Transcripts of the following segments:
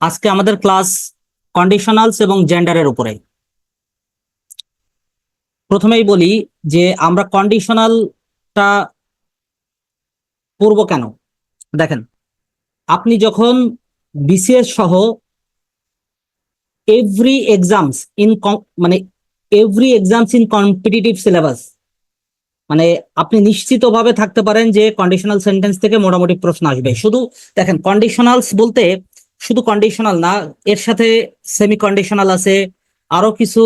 আজকে আমাদের class conditionals এবং জেন্ডারের উপরে। প্রথমেই বলি যে আমরা কন্ডিশনালটা করব কেন। দেখেন, আপনি যখন বিসিএস সহ এভরি এক্সামস ইন মানে every exams in competitive syllabus, মানে আপনি নিশ্চিতভাবে থাকতে পারেন যে কন্ডিশনাল সেন্টেন্স থেকে মোটামুটি প্রশ্ন আসবে। শুধু দেখেন, কন্ডিশনালস বলতে শুধু কন্ডিশনাল না, এর সাথে সেমি কন্ডিশনাল আছে, আরো কিছু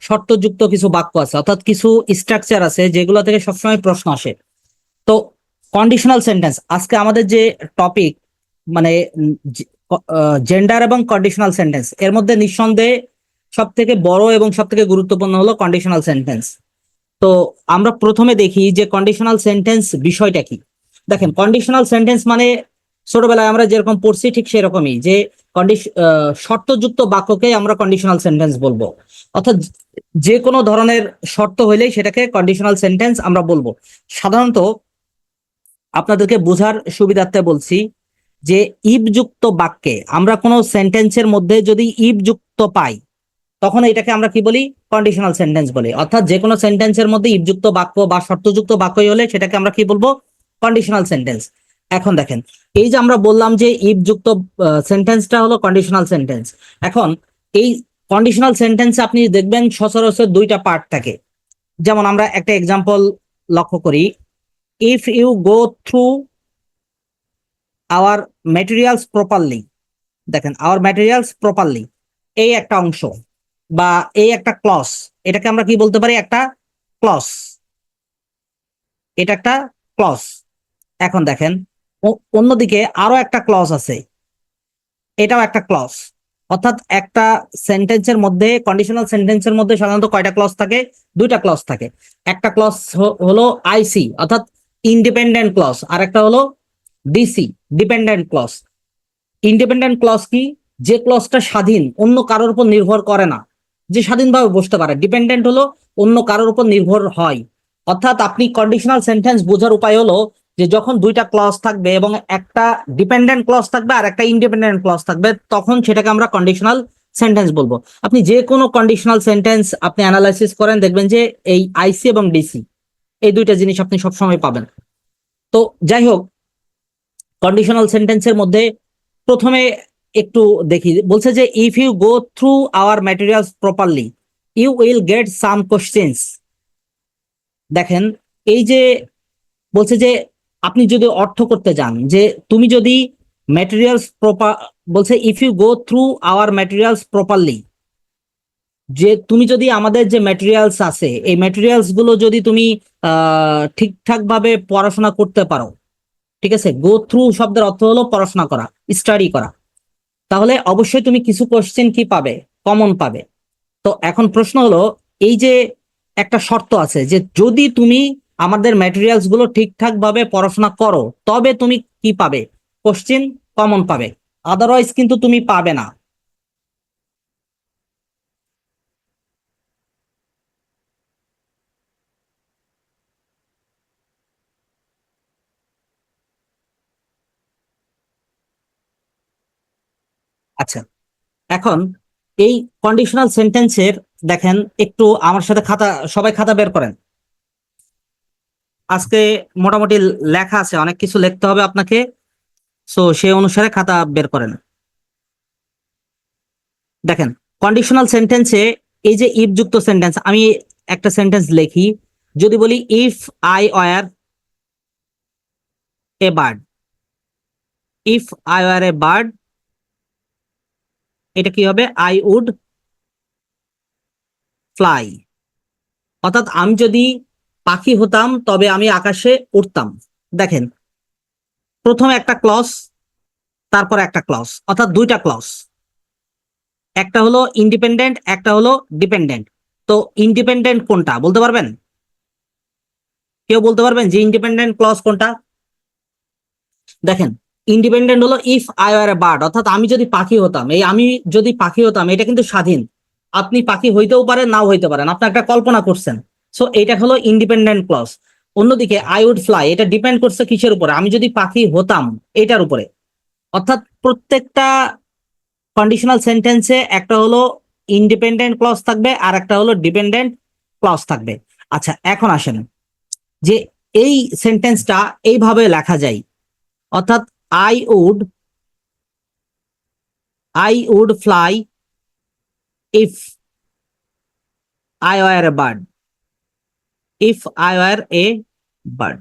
শর্তযুক্ত কিছু বাক্য আছে, অর্থাৎ কিছু স্ট্রাকচার আছে যেগুলো থেকে সবসময় প্রশ্ন আসে। তো কন্ডিশনাল সেন্টেন্স আজকে আমাদের যে টপিক, মানে জেন্ডার এবং কন্ডিশনাল সেন্টেন্স, এর মধ্যে নিঃসন্দেহে সব থেকে বড় এবং সব থেকে গুরুত্বপূর্ণ হলো কন্ডিশনাল সেন্টেন্স। তো আমরা প্রথমে দেখি যে কন্ডিশনাল সেন্টেন্স বিষয়টা কি। দেখেন, কন্ডিশনাল সেন্টেন্স মানে ছোটবেলায় আমরা যেরকম পড়ছি ঠিক সেরকমই, যে শর্তযুক্ত বাক্যকে আমরা কন্ডিশনাল সেন্টেন্স বলবো। অর্থাৎ যে কোনো ধরনের শর্ত হইলেই সেটাকে কন্ডিশনাল সেন্টেন্স আমরা বলবো। সাধারণত আপনাদেরকে বোঝার সুবিধার্থে বলছি যে ইফ যুক্ত বাক্যে আমরা কোনো সেন্টেন্সের মধ্যে যদি ইফ যুক্ত পাই, তখন এটাকে আমরা কি বলি? কন্ডিশনাল সেন্টেন্স বলি। অর্থাৎ যে কোনো সেন্টেন্সের মধ্যে ইফযুক্ত বাক্য বা শর্তযুক্ত বাক্যই হলে সেটাকে আমরা কি বলবো? Conditional sentence. এখন দেখেন, এই যে আমরা বললাম যে ইফযুক্ত সেন্টেন্সটা হলো কন্ডিশনাল সেন্টেন্স। এখন এই কন্ডিশনাল সেন্টেন্সে আপনি দেখবেন সচরাচর দুইটা পার্ট থাকে। যেমন আমরা একটা এক্সাম্পল লক্ষ্য করি, if you go through our materials properly. দেখেন, আওয়ার ম্যাটেরিয়ালস প্রপারলি, এই একটা অংশ বা এই একটা ক্লস, এটাকে আমরা কি বলতে পারি? একটা ক্লস। এটা একটা ক্লস। এখন দেখেন, অন্যদিকে আরো একটা ক্লস আছে, এটাও একটা ক্লস। অর্থাৎ একটা সেন্টেন্সের মধ্যে, কন্ডিশনাল সেন্টেন্সের মধ্যে সাধারণত কয়টা ক্লস থাকে? দুইটা ক্লস থাকে। একটা ক্লস হলো আইসি, অর্থাৎ ইন্ডিপেন্ডেন্ট ক্লস, আর একটা হলো DC, dependent clause. Independent clause কি? যে ক্লজটা স্বাধীন, অন্য কারোর উপর নির্ভর করে না, যে স্বাধীনভাবে বসতে পারে। ডিপেন্ডেন্ট হলো অন্য কারোর উপর নির্ভর হয়। অর্থাৎ আপনি কন্ডিশনাল সেন্টেন্স বোঝার উপায় হলো যে যখন দুইটা ক্লজ থাকবে এবং একটা ডিপেন্ডেন্ট ক্লজ থাকবে আর একটা ইন্ডিপেন্ডেন্ট ক্লজ থাকবে, তখন সেটাকে আমরা কন্ডিশনাল সেন্টেন্স বলবো। আপনি যে কোনো কন্ডিশনাল সেন্টেন্স আপনি অ্যানালাইসিস করেন, দেখবেন যে এই আইসি এবং ডিসি, এই দুইটা জিনিস আপনি সবসময় পাবেন। তো যাই হোক, কন্ডিশনাল সেন্টেন্সের মধ্যে প্রথমে একটু দেখি, বলছে যে if you go through our materials properly you will get some questions. দেখেন, এই যে বলছে যে আপনি যদি অর্থ করতে যান, যে তুমি যদি ম্যাটেরিয়ালস প্রপার, বলছে if you go through our materials properly, যে তুমি যদি আমাদের যে ম্যাটেরিয়ালস আছে এই ম্যাটেরিয়ালস গুলো যদি তুমি ঠিকঠাক ভাবে পড়াশোনা করতে পারো, ঠিক আছে, গো থ্রু শব্দের অর্থ হলো পড়াশোনা করা, স্টাডি করা, তাহলে অবশ্যই তুমি কিছু কোশ্চেন কি পাবে? কমন পাবে। তো এখন প্রশ্ন হলো, এই যে একটা শর্ত আছে যে যদি তুমি আমাদের ম্যাটেরিয়ালস গুলো ঠিকঠাক ভাবে পড়াশোনা করো, তবে তুমি কি পাবে? কোশ্চেন কমন পাবে, আদারওয়াইজ কিন্তু তুমি পাবে না। আচ্ছা, এখন এই কন্ডিশনাল সেন্টেন্সের, দেখেন একটু আমার সাথে খাতা, সবাই খাতা বের করেন। আজকে মোটামুটি লেখা আছে, অনেক কিছু লিখতে হবে আপনাকে, সো সেই অনুসারে খাতা বের করেন। দেখেন, কন্ডিশনাল সেন্টেন্সে এই যে ইফ যুক্ত সেন্টেন্স, আমি একটা সেন্টেন্স লিখি, যদি বলি if I were a bird, if I were a bird, এটা কি হবে? I would fly. অর্থাৎ আমি যদি পাখি হতাম তবে আমি আকাশে উড়তাম। দেখেন, প্রথমে একটা ক্লজ, তারপর একটা ক্লজ, অর্থাৎ দুইটা ক্লজ, একটা হলো ইন্ডিপেন্ডেন্ট, একটা হলো ডিপেন্ডেন্ট। তো ইন্ডিপেন্ডেন্ট কোনটা বলতে পারবেন? কেউ বলতে পারবেন যে ইন্ডিপেন্ডেন্ট ক্লজ কোনটা? দেখেন, ইন্ডিপেন্ডেন্ট হলো if I are a bird, অর্থাৎ আমি যদি পাখি হতাম, এই আমি যদি পাখি হতাম, এটা কিন্তু স্বাধীন। আপনি পাখি হইতেও পারেন, নাও হইতে পারেন, আপনি একটা কল্পনা করছেন। সো এটা হলো ইন্ডিপেন্ডেন্ট ক্লজ। অন্যদিকে আই উড ফ্লাই, এটা ডিপেন্ড করছে কিসের উপরে? আমি যদি পাখি হতাম এটার উপরে। অর্থাৎ প্রত্যেকটা কন্ডিশনাল সেন্টেন্সে একটা হলো ইন্ডিপেন্ডেন্ট ক্লজ থাকবে আর একটা হলো ডিপেন্ডেন্ট ক্লজ থাকবে। আচ্ছা, এখন আসেন যে এই সেন্টেন্সটা এইভাবে লেখা যায়, অর্থাৎ I would fly if I were a bird, if I were a bird.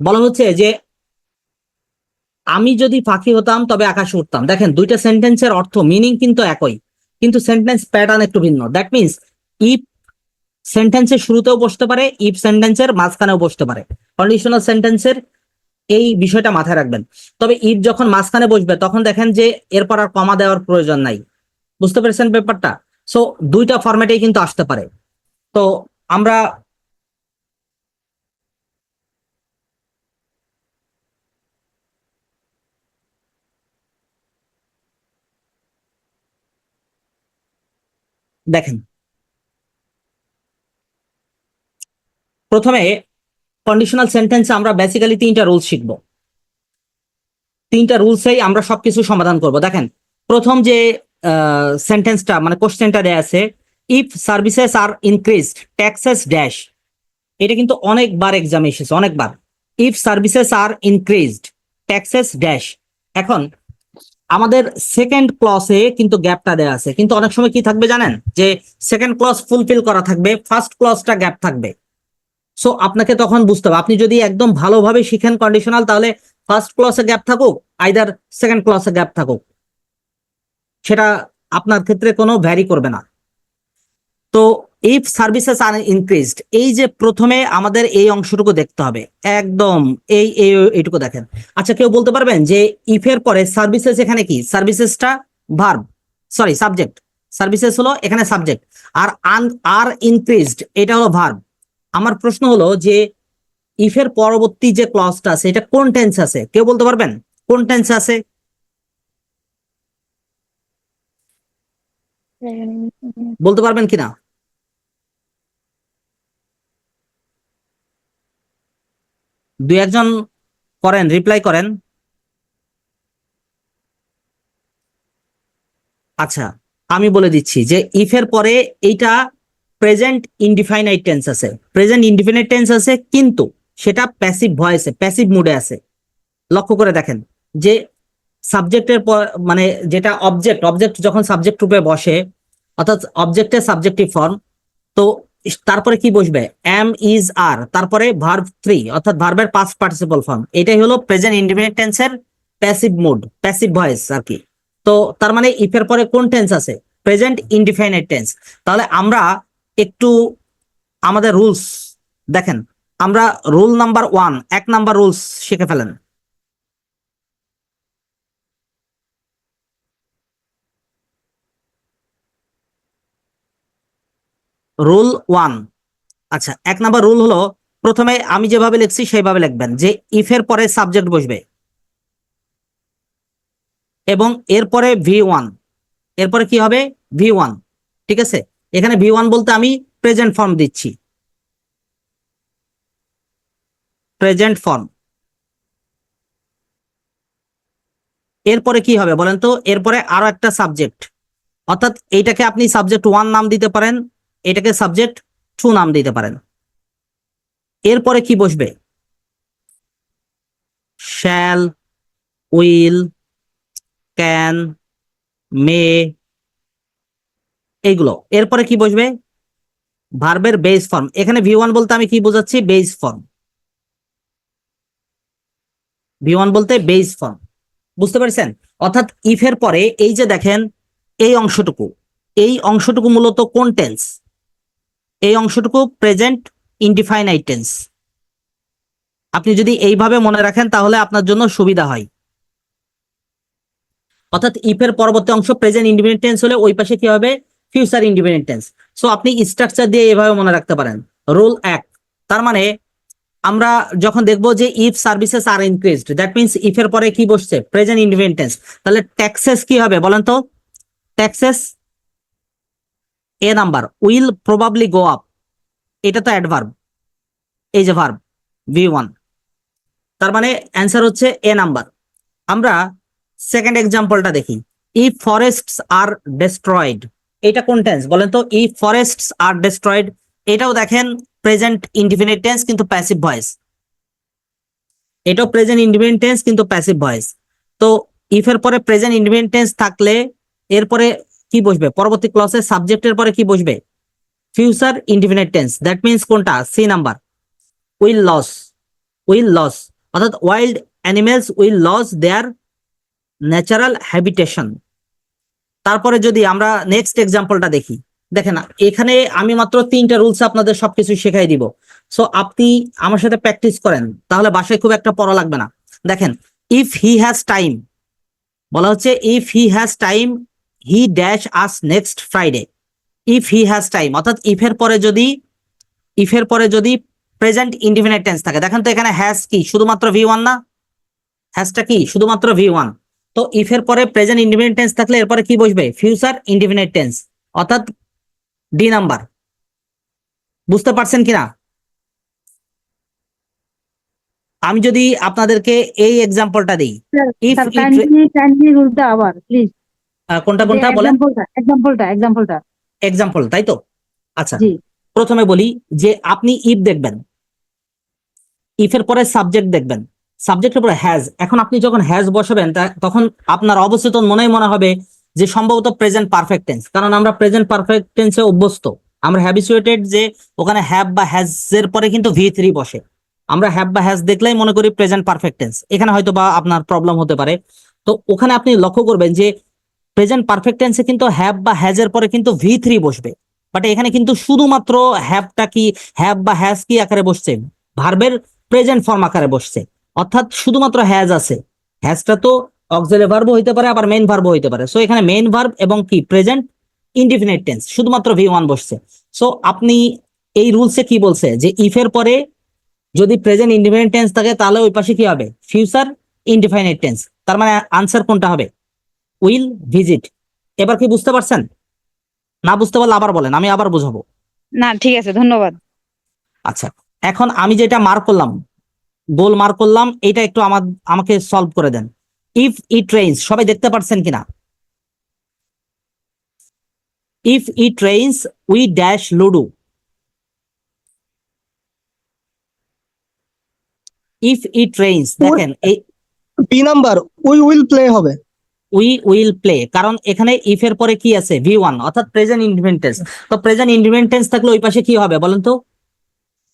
বলা হচ্ছে যে আমি যদি পাখি হতাম তবে আকাশে উঠতাম। দেখেন দুইটা সেন্টেন্সের অর্থ মিনিং কিন্তু একই, কিন্তু সেন্টেন্স প্যাটার্ন একটু ভিন্ন। দ্যাট মিনস ইফ সেন্টেন্সের শুরুতেও বসতে পারে, ইফ সেন্টেন্সের মাঝখানেও বসতে পারে। কন্ডিশনাল সেন্টেন্সের এই বিষয়টা মাথায় রাখবেন। তবে ইফ যখন মাঝখানে বসবে তখন দেখেন যে এরপর আর কমা দেওয়ার প্রয়োজন নাই। বুঝতে পেরেছেন ব্যাপারটা? সো দুইটা ফরম্যাটেই কিন্তু আসতে পারে। তো আমরা দেখেন, প্রথমে কন্ডিশনাল সেন্টেন্সে আমরা বেসিক্যালি তিনটা রুলস শিখবো। তিনটা রুলসেই আমরা সবকিছু সমাধান করব। দেখেন, প্রথম যে সেন্টেন্সটা মানে কোশ্চেনটা দেয়া আছে, if services are increased taxes dash, এটা কিন্তু অনেকবার এক্সামে এসেছে, অনেকবার। If services are increased taxes dash. এখন আমাদের সেকেন্ড ক্লসে কিন্তু গ্যাপটা দেওয়া আছে, কিন্তু অনেক সময় কি থাকবে জানেন, যে সেকেন্ড ক্লস ফুলফিল করা থাকবে, ফার্স্ট ক্লসটা গ্যাপ থাকবে। সো আপনাকে তখন বুঝতে হবে, আপনি যদি একদম ভালোভাবে শিখেন কন্ডিশনাল, তাহলে ফার্স্ট ক্লসে গ্যাপ থাকুক আইদার সেকেন্ড ক্লসে গ্যাপ থাকুক, সেটা আপনার ক্ষেত্রে কোনো ভ্যারি করবে না। তো ইফ সার্ভিসেস আর ইনক্রিজড, এই যে প্রথমে আমাদের এই অংশটুকু দেখতে হবে, একদম এইটুকু দেখেন। আচ্ছা, কেউ বলতে পারবেন যে ইফের পরে সার্ভিসেস এখানে কি? সার্ভিসেসটা ভার্ব, সরি সাবজেক্ট। সার্ভিসেস হলো এখানে সাবজেক্ট, আর আর ইনক্রিজড এটা হলো ভার্ব। আমার প্রশ্ন হলো যে ইফের পরবর্তী যে ক্লজটা আছে এটা কোন টেন্স আছে? কেউ বলতে পারবেন কোন টেন্স আছে? বলতে পারবেন কিনা? দুই একজন করেন, রিপ্লাই করেন। আচ্ছা, আমি বলে দিচ্ছি যে ইফের পরে এইটা প্রেজেন্ট ইনডিফাইনাইট টেন্স আছে, প্রেজেন্ট ইনডিফিনিট টেন্স আছে, কিন্তু সেটা প্যাসিভ ভয়েসে, প্যাসিভ মুডে আছে। লক্ষ্য করে দেখেন যে সাবজেক্টের পর মানে যেটা অবজেক্ট, অবজেক্ট যখন সাবজেক্ট রূপে বসে, অর্থাৎ অবজেক্টের সাবজেক্টিভ ফর্ম, তো তারপরে কি বসবে? এম ইজ আর, তারপরে ভার্ব থ্রি, অর্থাৎ ভার্বের পাস্ট পার্টিসিপল ফর্ম। এটাই হলো প্রেজেন্ট ইনডিফিনিট টেন্সের প্যাসিভ মুড, প্যাসিভ ভয়েস আর কি। তো তার মানে ইফের পরে কোন টেন্স আছে? Present indefinite tense. তাহলে আমরা একটু আমাদের রুলস দেখেন, আমরা রুল নাম্বার 1, 1 নাম্বার রুলস শিখে ফেলেন। রুল 1, আচ্ছা 1 নাম্বার রুল হলো, প্রথমে আমি যেভাবে লিখছি সেইভাবে লিখবেন, যে ইফের পরে সাবজেক্ট বসবে এবং এরপরে V1, এরপরে কি হবে? V1। ঠিক আছে, এখানে V1 বলতে আমি প্রেজেন্ট ফর্ম দিচ্ছি, প্রেজেন্ট ফর্ম। এরপরে কি হবে বলেন তো? এরপরে আরো একটা সাবজেক্ট, অর্থাৎ এইটাকে আপনি সাবজেক্ট 1 নাম দিতে পারেন, এটাকে সাবজেক্ট 2 নাম দিতে পারেন। এরপরে কি বসবে? শ্যাল, উইল, ক্যান, মে, এইগুলো। এরপরে কি বসবে? ভার্বের বেস ফর্ম। এখানে V1 বলতে আমি কি বোঝাচ্ছি? Base form. V1 বলতে বেস ফর্ম। বুঝতে পারছেন? অর্থাৎ ইফের পরে এই যে দেখেন এই অংশটুকু, এই অংশটুকু মূলত কোন টেন্স? এই অংশটুকু প্রেজেন্ট ইনডিফাইনাইট টেন্স। আপনি যদি এইভাবে মনে রাখেন তাহলে আপনার জন্য সুবিধা হয়। অর্থাৎ ইফের পরবর্তী অংশ প্রেজেন্ট ইনডিফিনিট টেন্স হলে ওই পাশে কি হবে? Future indefinite tense. সো আপনি স্ট্রাকচার দিয়ে এভাবে মনে রাখতে পারেন। রুল 1, তার মানে আমরা যখন দেখবো যে if services are increased, that means ইফের পরে কি বসছে? Present indefinite tense. তাহলে ট্যাক্সেস কি হবে বলেন তো? Taxes number, will probably go up, এটা তো অ্যাডভার্ব, এই যে ভার্ব V1। তার মানে অ্যান্সার হচ্ছে নাম্বার। আমরা সেকেন্ড এক্সাম্পলটা দেখি। ইফ ফরেস্টস আর ডেস্ট্রয়েড, এটা কোন টেন্স বলেন তো? ইফ ফরেস্টস আর ডেস্ট্রয়েড, এটাও দেখেন প্রেজেন্ট ইনডিফিনিট টেন্স কিন্তু প্যাসিভ ভয়েস, এটাও প্রেজেন্ট ইনডিফিনিট টেন্স কিন্তু প্যাসিভ ভয়েস। তো ইফ এর পরে প্রেজেন্ট ইনডিফিনিট টেন্স থাকলে এরপরে কি বসবে? পরবর্তী ক্লসে সাবজেক্টের পরে কি বসবে? Future indefinite tense. That means কোনটা? C number, will lose, will lose, অর্থাৎ wild animals will lose their natural habitation. তারপরে যদি আমরা নেক্সট এক্সাম্পলটা দেখি, দেখেন এখানে আমি মাত্র 3টা রুলস আপনাদের সবকিছু শেখাই দিব। সো আপনি আমার সাথে প্র্যাকটিস করেন, তাহলে বাসায় খুব একটা পড়া লাগবে না। দেখেন, ইফ হি হ্যাজ টাইম, বলা হচ্ছে if he has time he dash us next Friday. If he has time, অর্থাৎ ইফের পরে যদি প্রেজেন্ট ইনডিফিনিট টেন্স থাকে, দেখেন তো এখানে হ্যাজ কি শুধুমাত্র V1 না? হ্যাজটা কি শুধুমাত্র V1। তো ইফের পরে প্রেজেন্ট ইনডিফিনিট টেন্স থাকলে এরপরে কি বসবে? ফিউচার ইনডিফিনিট টেন্স, অর্থাৎ ডি নাম্বার। বুঝতে পারছেন কিনা? আমি যদি আপনাদেরকে এই এক্সাম্পলটা দিই, ইফ স্যার ইট, কাইন্ডলি রুলটা আবার প্লিজ, কোনটা যে কোনটা বলেন? এক্সাম্পলটা এক্সাম্পল, তাই তো? আচ্ছা, জি। প্রথমে বলি যে আপনি ইফ দেখবেন, ইফের পরে সাবজেক্ট দেখবেন, সাবজেক্টের পরে হ্যাজ। এখন আপনি যখন হ্যাজ বসাবেন তখন আপনার অবচেতন মনে হবে যে সম্ভবত প্রেজেন্ট পারফেক্ট টেন্স, কারণ আমরা প্রেজেন্ট পারফেক্ট টেন্সে অভ্যস্ত, আমরা হ্যাবিচুয়েটেড যে ওখানে হ্যাভ বা হ্যাজ এর পরে কিন্তু V3 বসে। আমরা হ্যাভ বা হ্যাজ দেখলেই মনে করি প্রেজেন্ট পারফেক্ট টেন্স, এখানে হয়তো বা আপনার প্রবলেম হতে পারে। তো ওখানে আপনি লক্ষ্য করবেন যে প্রেজেন্ট পারফেক্ট টেন্সে কিন্তু হ্যাভ বা হ্যাজ এর পরে কিন্তু V3 বসবে, বাট এখানে কিন্তু শুধুমাত্র হ্যাভটা কি, হ্যাভ বা হ্যাজ কি আকারে বসছে? ভার্বের প্রেজেন্ট ফর্ম আকারে বসছে, অর্থাৎ শুধুমাত্র হ্যাজ আছে। হ্যাজটা তো অক্সিলারি ভার্ব হইতে পারে, আবার মেইন ভার্ব হইতে পারে। সো এখানে মেইন ভার্ব এবং কি প্রেজেন্ট ইনডিফিনিট টেন্স, শুধুমাত্র V1 বসছে। সো আপনি এই রুলসে কি বলছে যে ইফের পরে যদি প্রেজেন্ট ইনডিফিনিট টেন্স থাকে তাহলে ওই পাশে কি হবে? Future indefinite tense. তার মানে আনসার কোনটা হবে? Will visit. এবার কি বুঝতে পারছেন? না বুঝতে পারলে আবার বলেন, আমি আবার বুঝাবো। না ঠিক আছে, ধন্যবাদ। আচ্ছা, এখন আমি যেটা মার্ক করলাম, গোল মার্ক করলাম, এটা একটু আমাকে সলভ করে দেন। ইফ ইট রেইনস, সবাই দেখতে পারছেন কিনা? If it rains we dash ludo. If it rains, দেখেন এই B number, we will play হবে। উই উইল প্লে, কারণ এখানে ইফ এর পরে কি আছে? V1, অর্থাৎ প্রেজেন্ট ইনডিফিনিট টেন্স। তো প্রেজেন্ট ইনডিফিনিট টেন্স থাকলে ওই পাশে কি হবে বলেন তো?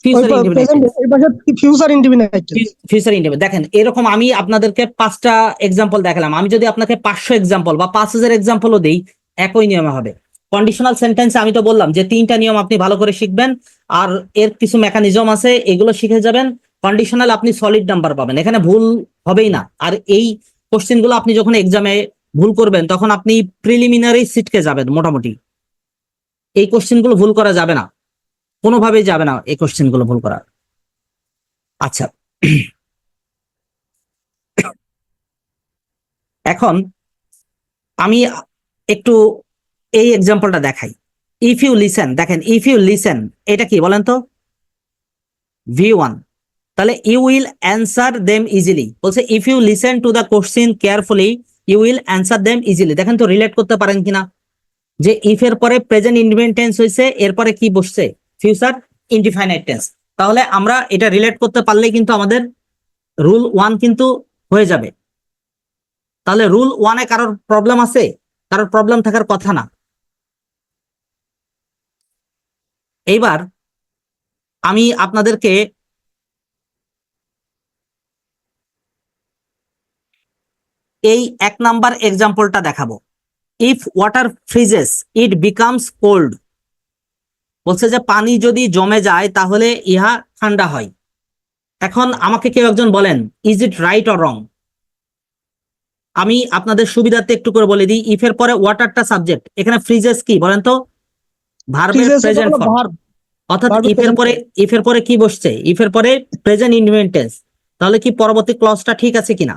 Future indefinite present tense. এই পাশে future indefinite tense. Future indefinite. দেখেন এরকম আমি আপনাদেরকে 5টা এক্সাম্পল দেখালাম, আমি যদি আপনাকে 500 এক্সাম্পল বা 5000 এক্সাম্পলও দেই, একই নিয়মে হবে। কন্ডিশনাল সেন্টেন্সে আমি তো বললাম যে 3টা নিয়ম আপনি ভালো করে শিখবেন, আর এর কিছু মেকানিজম আছে, এগুলো শিখে যাবেন। কন্ডিশনাল আপনি সলিড নাম্বার পাবেন, এখানে ভুল হবেই না। আর এই কোশ্চেন গুলো আপনি যখন এক্সামে ভুল করবেন তখন আপনি প্রিলিমিনারি সিটকে যাবেন মোটামুটি। এই কোশ্চেন গুলো ভুল করা যাবে না, কোনোভাবেই যাবে না এই কোশ্চেন গুলো ভুল করা। আচ্ছা, এখন আমি একটু এই এক্সাম্পলটা দেখাই। ইফ ইউ লিসেন, দেখেন ইফ ইউ লিসেন এটা কি বলেন তো? V1। তাহলে you will answer them easily, বলছে if you listen to the question carefully you will answer them easily. দেখেন তো রিলেট করতে পারেন কিনা যে ইফ এর পরে প্রেজেন্ট ইনডিফিনিট টেন্স হয়েছে, এরপরে কি বসছে? Future indefinite tense. তাহলে আমরা এটা রিলেট করতে পারলেই কিন্তু আমাদের রুল 1 কিন্তু হয়ে যাবে। তাহলে রুল 1-এ কারোর প্রবলেম আছে? কারোর প্রবলেম থাকার কথা না। এইবার আমি আপনাদেরকে এই 1 নাম্বার এক্সাম্পলটা দেখাবো। If water freezes it becomes cold, বলছে যে পানি যদি জমে যায় তাহলে ইহা ঠান্ডা হয়। এখন আমাকে কেউ একজন বলেন is it right or wrong? আমি আপনাদের সুবিধার্থে একটু করে বলে দিই, ইফ এর পরে ওয়াটারটা সাবজেক্ট, এখানে ফ্রিজেস কি বলেন তো? ভার্বের প্রেজেন্ট ফর্ম, অর্থাৎ ইফের পরে কি বসছে? ইফের পরে প্রেজেন্ট ইনডিফিনিট টেন্স। তাহলে কি পরবর্তী ক্লজটা ঠিক আছে কিনা?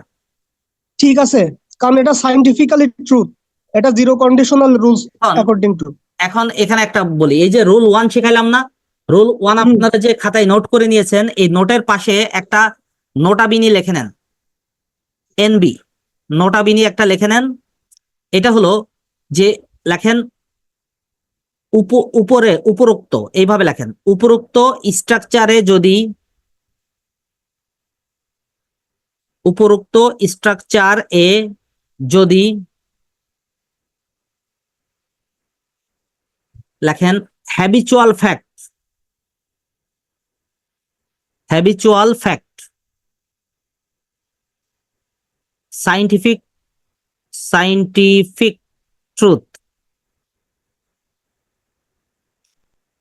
ঠিক আছে, কারণ এটা সায়েন্টিফিক্যালি ট্রুথ, এটা zero conditional rules according to. এখন এখানে একটা বলি, এই যে রুল 1 শিখাইলাম না, রুল 1 আপনারা যে খাতায় নোট করে নিয়েছেন, এই নোটের পাশে একটা নোটাবিনি লিখে নেন, NB নোটাবিনি একটা লিখে নেন। এটা হলো যে লেখেন উপরোক্ত, এইভাবে লেখেন, উপরোক্ত স্ট্রাকচারে যদি উপরোক্ত স্ট্রাকচার এ যদি লেখেন habitual fact, habitual fact, scientific scientific truth,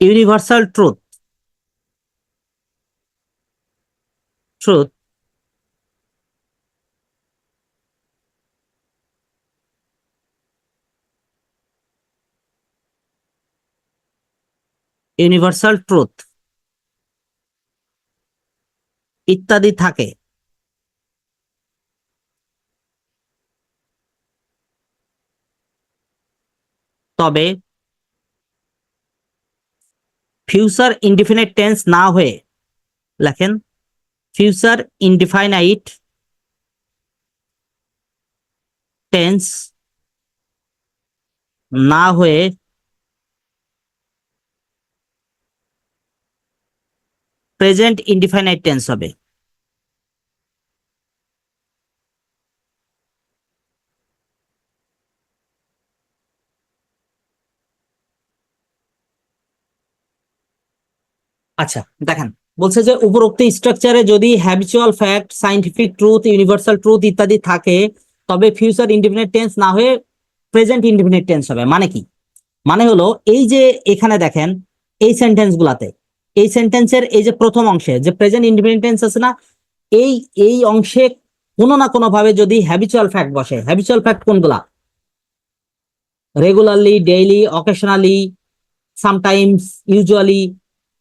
universal truth, truth, universal truth ইত্যাদি থাকে, তবে ফিউচার ইনডিফিনিট টেন্স না হয়ে লেখেন ফিউচার ইনডিফাইনাইট টেন্স না হয়ে প্রেজেন্ট ইনডিফাইনাইট টেন্স হবে। আচ্ছা দেখেন, বলছে যে উপরোক্ত স্ট্রাকচারে যদি habitual fact, scientific truth, universal truth ইত্যাদি থাকে তবে ফিউচার ইনডিফিনিট টেন্স না হয়ে প্রেজেন্ট ইনডিফিনিট টেন্স হবে। মানে কি? মানে হলো এই যে এখানে দেখেন এই সেন্টেন্স গুলাতে, এই সেন্টেন্সের এই যে প্রথম অংশে যে প্রেজেন্ট ইনডিফিনিট টেন্স আছে না, এই এই অংশে কোনো না কোনো ভাবে যদি হ্যাবিচুয়াল ফ্যাক্ট বসে, হ্যাবিচুয়াল ফ্যাক্ট কোনগুলা? Regularly, daily, occasionally, sometimes, usually,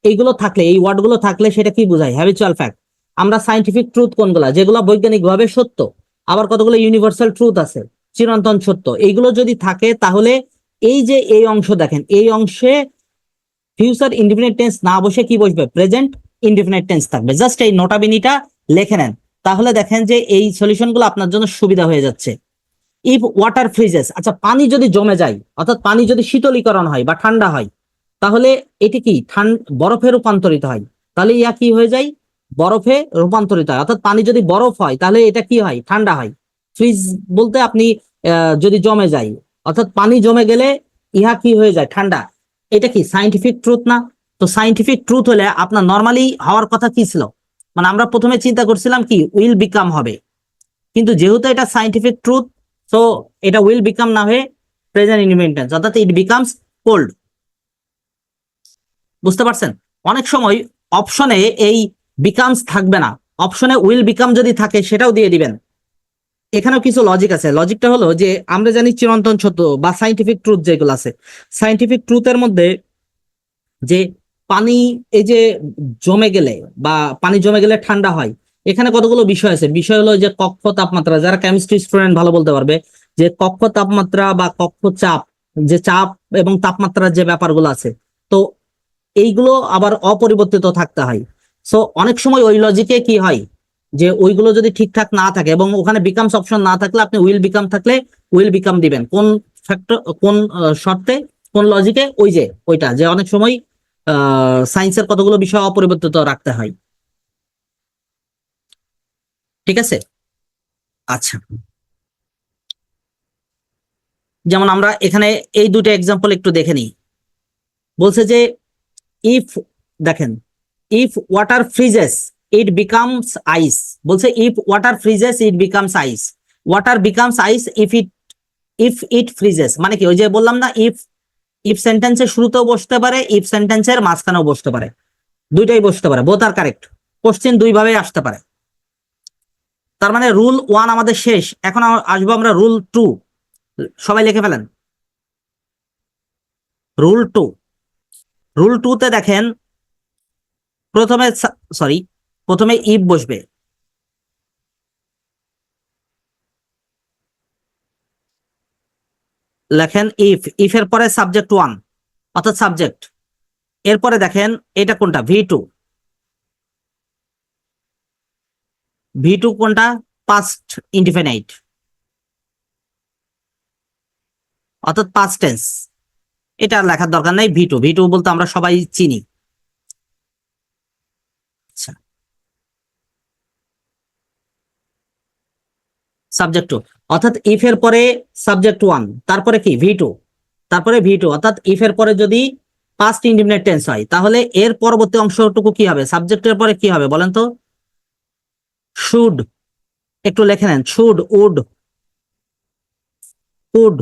এইগুলো থাকলে, এই ওয়ার্ডগুলো থাকলে সেটা কি বোঝায়? Habitual fact. আমরা সাইন্টিফিক ট্রুথ কোনগুলা? যেগুলো বৈজ্ঞানিকভাবে সত্য। আবার কতগুলো ইউনিভার্সাল ট্রুথ আছে, চিরন্তন সত্য। এইগুলো যদি থাকে তাহলে এই যে এই অংশ দেখেন, এই অংশে ফিউচার ইনডিফিনিট টেন্স না বসে কি বসবে? প্রেজেন্ট ইনডিফিনিট টেন্স থাকবে। জাস্ট এই নোটাবিনিটা লিখে নেন, তাহলে দেখেন যে এই সলিউশনগুলো আপনার জন্য সুবিধা হয়ে যাচ্ছে। ইফ ওয়াটার ফ্রিজেস, আচ্ছা পানি যদি জমে যায়, অর্থাৎ পানি যদি শীতলীকরণ হয় বা ঠান্ডা হয়, তাহলে এটি কি বরফে রূপান্তরিত হয়। তাহলে ইয়া কি হয়ে যায়? বরফে রূপান্তরিত হয়। অর্থাৎ পানি যদি বরফ হয় তাহলে এটা কি হয়? ঠান্ডা হয়। ফ্রিজ বলতে আপনি যদি জমে যায়, অর্থাৎ পানি জমে গেলে ইহা কি হয়ে যায়? ঠান্ডা। এটা কি সাইন্টিফিক ট্রুথ না? তো সাইন্টিফিক ট্রুথ হলে আপনার নর্মালি হওয়ার কথা কি ছিল? মানে আমরা প্রথমে চিন্তা করছিলাম কি উইল বিকাম হবে, কিন্তু যেহেতু এটা সাইন্টিফিক ট্রুথ, সো এটা উইল বিকাম না হয়ে প্রেজেন্ট ইনডিফিনিট টেন্স, অর্থাৎ ইট বিকামস কোল্ড। বুঝতে পারছেন? অনেক সময় অপশনে এই বিকামস থাকবে না, অপশনে উইল বিকাম যদি থাকে সেটাও দিয়ে দিবেন। এখানেও কিছু লজিক আছে। লজিকটা হলো যে আমরা জানি চিরন্তন সত্য বা সাইন্টিফিক ট্রুথ যেগুলো আছে, সাইন্টিফিক ট্রুথের মধ্যে যে পানি এই যে জমে গেলে বা পানি জমে গেলে ঠান্ডা হয়, এখানে কতগুলো বিষয় আছে। বিষয় হলো যে কক্ষ তাপমাত্রা, যারা কেমিস্ট্রি স্টুডেন্ট ভালো বলতে পারবে যে কক্ষ তাপমাত্রা বা কক্ষ চাপ, যে চাপ এবং তাপমাত্রার যে ব্যাপারগুলো আছে, তো এইগুলো আবার অপরিবর্তিত থাকতে হয়। সো অনেক সময় ওই লজিকে কি হয় যে ওইগুলো যদি ঠিকঠাক না থাকে এবং ওখানে বিকামস অপশন না থাকলে আপনি উইল বিকাম থাকলে উইল বিকাম দিবেন। কোন ফ্যাক্টর, কোন শর্তে, কোন লজিকে? ওই যে ওইটা যে অনেক সময় সায়েন্সের কতগুলো বিষয় অপরিবর্তিত রাখতে হয়। ঠিক আছে? আচ্ছা, যেমন আমরা এখানে এই দুটো এক্সাম্পল একটু দেখে নিই। বলছে যে ইফ, দেখেন, if water freezes it becomes ice. বলছে if water freezes it becomes ice. Water becomes ice if it freezes. মানে কি? ওই যে বললাম না, ইফ, ইফ সেন্টেন্সের শুরুতেও বসতে পারে, ইফ সেন্টেন্সের মাঝখানেও বসতে পারে, দুইটাই বসতে পারে, বোথ আর কারেক্ট। কোশ্চেন দুই ভাবে আসতে পারে। তার মানে রুল 1 আমাদের শেষ, এখন আসবো আমরা রুল 2। সবাই লিখে ফেলেন রুল 2। রুল 2 তে দেখেন প্রথমে, সরি, প্রথমে ইফ বসবে। লেখেন ইফ, ইফের পরে সাবজেক্ট 1 অর্থাৎ সাবজেক্ট। এরপরে দেখেন এটা কোনটা? V2। V2 কোনটা? Past indefinite. অর্থাৎ পাস্ট টেন্স। এটা আর লেখার দরকার নাই, ভি টু। ভি টু বলতে আমরা সবাই চিনি। আচ্ছা, সাবজেক্ট টু, অর্থাৎ ইফ এর পরে সাবজেক্ট ওয়ান, তারপরে কি ভি টু, তারপরে ভি টু, অর্থাৎ ইফ এর পরে যদি পাস্ট ইনডিফিনিট টেন্স হয় তাহলে এর পরবর্তী অংশটুকু কি হবে, সাবজেক্টের পরে কি হবে বলেন তো? শুড, একটু লিখে নেন, শুড, উড, কুড,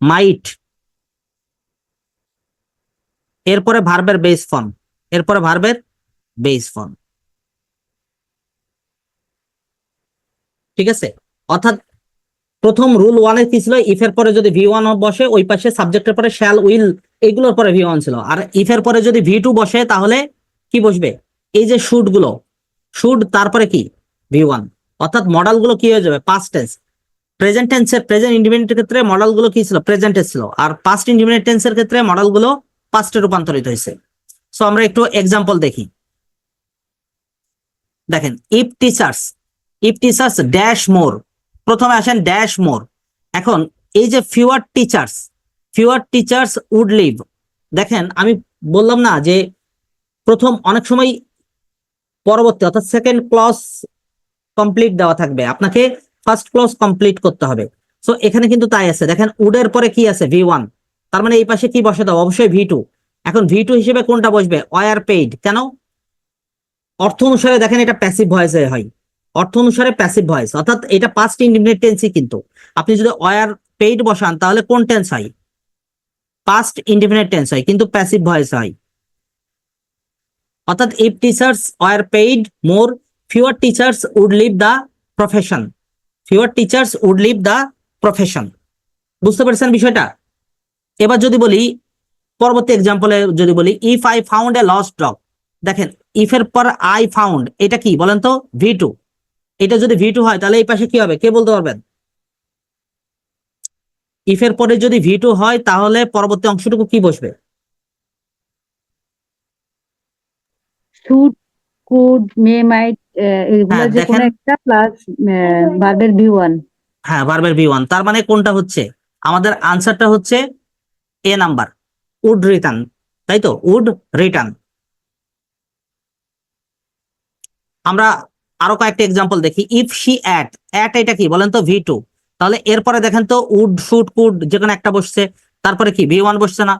মাইট, এরপরে ভার্বের বেস ফর্ম, এরপরে ভার্বের বেস ফর্ম। ঠিক আছে, অর্থাৎ প্রথম রুল ওয়ানে কি ছিল, ইফ এর পরে যদি ভি ওয়ান বসে ওই পাশে সাবজেক্টের পরে শ্যাল, উইল, এগুলোর পরে ভি ওয়ান ছিল। আর ইফ এর পরে যদি ভি টু বসে তাহলে কি বসবে, এই যে শুড গুলো, শুড তারপরে কি ভি ওয়ান, অর্থাৎ মডেল গুলো কি হয়ে যাবে, পাস্ট টেন্স। প্রেজেন্ট টেন্সের, প্রেজেন্ট ইন্ডিপেন্ডেন্টের ক্ষেত্রে মডেল গুলো কি ছিল, প্রেজেন্টে ছিল, আর পাস্ট ইন্ডিপেন্ডেন্ট টেন্সের ক্ষেত্রে মডেল গুলো পাস্টে রূপান্তরিত হয়েছে। সো আমরা একটু এক্সাম্পল দেখি। দেখেন, if teachers, if teachers dash more, প্রথমে আসেন ড্যাশ মোর। এখন এই যে fewer teachers, fewer teachers would leave, দেখেন আমি বললাম না যে প্রথম অনেক সময় পরবর্তী অর্থাৎ সেকেন্ড ক্লজ কমপ্লিট দেওয়া থাকবে, আপনাকে ফার্স্ট ক্লজ কমপ্লিট করতে হবে। সো এখানে কিন্তু তাই আছে, দেখেন উডের পরে কি আছে, ভি ওয়ান, তার মানে এই পাশে কি বসে দাও, অবশ্যই ভি টু। এখন ভি টু হিসেবে কোনটা বসবে, ওয়ার পেইড, কেন? অর্থ অনুসারে দেখেন এটা প্যাসিভ ভয়েসে হয়, অর্থ অনুসারে প্যাসিভ ভয়েস, অর্থাৎ এটা পাস্ট ইনডিফিনিট টেন্সই। কিন্তু আপনি যদি ওয়ার পেইড বসান তাহলে কোন টেন্স হয়, পাস্ট ইনডিফিনিট টেন্স হয়, কিন্তু প্যাসিভ ভয়েস হয়। অর্থাৎ if teachers were paid more, fewer teachers would leave the profession, fewer teachers would leave the profession. বুঝতে পেরেছেন বিষয়টা? এবার যদি বলি পরবর্তী এক্সাম্পলে, যদি বলি if I found a lost dog, দেখেন ইফ এর পর আই ফাউন্ড, এটা কি বলেন তো, ভি টু। এটা যদি ভি টু হয় তাহলে এই পাশে কি হবে, কে বলতে পারবেন? ইফ এর পরে যদি ভি টু হয় তাহলে পরবর্তী অংশটুকু কি বসবে? শুড, কুড, মে, মাইট, এগুলো হ্যাঁ যে কোনো দেখেন, একটা প্লাস ভার্বের বি ওয়ান। হ্যাঁ ভার্বের ভি ওয়ান, তার মানে কোনটা হচ্ছে আমাদের আনসারটা হচ্ছে এ নাম্বার, উড রিটার্ন, তাই তো, উড রিটার্ন। আমরা আরো কয়েকটা এক্সাম্পল দেখি। ইফ শি অ্যাট, অ্যাট এটা কি বলেন তো, ভি টু। তাহলে এরপরে দেখেন তো উড, শুড, কুড যে কোনো একটা বসছে, তারপরে কি ভি ওয়ান বসছে না?